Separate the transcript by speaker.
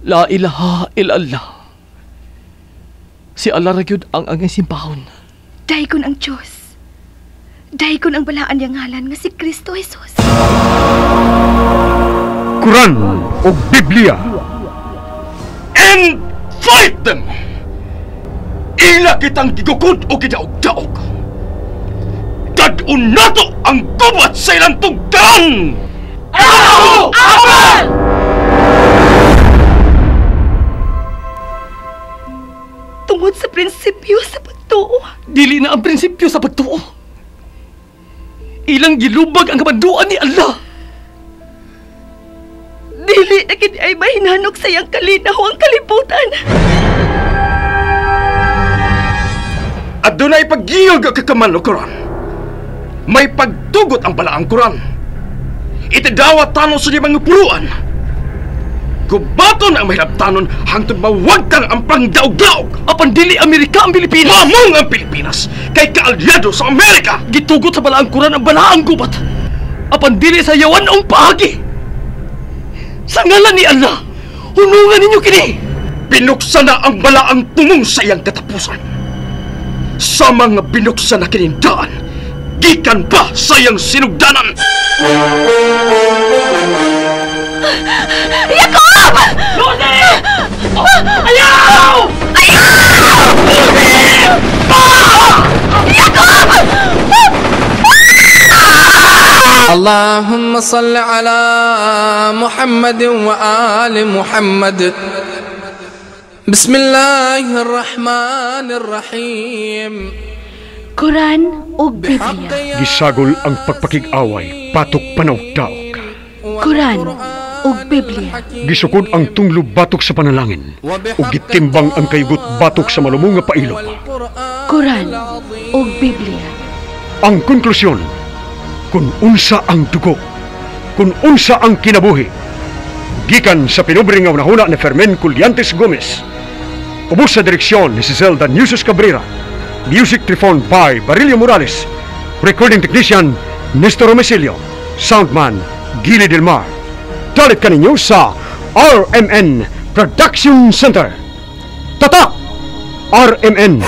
Speaker 1: La ilaha illallah. Si Allah ragyod ang angay simpahon.
Speaker 2: Dahigon ang Diyos. Dahigon ang balaan niyang ngalan nga si Kristo Jesus.
Speaker 3: Quran o Biblia.
Speaker 4: And fight them! Ila kitang gigukod o gidaog-daog. Dadun nato ang gubat sa ilang tugtang! Ako! Aman!
Speaker 2: Tungod sa prinsipyo sa pagtuo.
Speaker 1: Dili na ang prinsipyo sa pagtuo. Ilang gilubag ang kabanduan ni Allah.
Speaker 2: Dili na kini ay mahinanok sa iyang kalinaw ang kalibutan.
Speaker 4: At doon ay paggiyog ang kakaman o Quran. May pagtugot ang balaang Quran. Itadawat tanon sa mga puruan. Gubaton ang mahiraptanon hangtod mawagtang ang pangdaog-daog.
Speaker 1: Apan dili Amerika ang Pilipinas.
Speaker 4: Mamong ang Pilipinas kay kaalyado sa Amerika.
Speaker 1: Gitugot sa balaang Quran ang balaang gubat. Apan dili sa yawan ang pahagi. Sa ngalan ni Allah, hunungan ninyo kini.
Speaker 4: Binuksan na ang balaang tumong sa iyang katapusan. Sa mga binuksan na kinindaan, gikan pa sa iyang sinugdanan.
Speaker 2: Yakob!
Speaker 1: Lucy! Ayaw!
Speaker 2: Ayaw! Yakob!
Speaker 5: اللهم صل على محمد وآل محمد بسم الله الرحمن الرحيم
Speaker 2: Quran o Biblia.
Speaker 3: Gisagol ang pagpakig-away, patok panawdaog.
Speaker 2: Quran o Biblia.
Speaker 3: Gisukod ang tunglo batok sa panalangin, ug gitimbang ang kayugot batok sa malumong nga pailog.
Speaker 2: Quran o Biblia.
Speaker 3: Ang konklusyon, kung unsa ang dugo, kung unsa ang kinabuhi, gikan sa pinubre nga unahuna ni Fermin Culliantes Gomez, ubos sa direksyon ni si Zelda Nusos Cabrera, music Trifon by Barilio Morales, recording technician Nestor Romesilio, soundman Gili Del Mar. Dalit kaninyo sa RMN Production Center. Tatak! RMN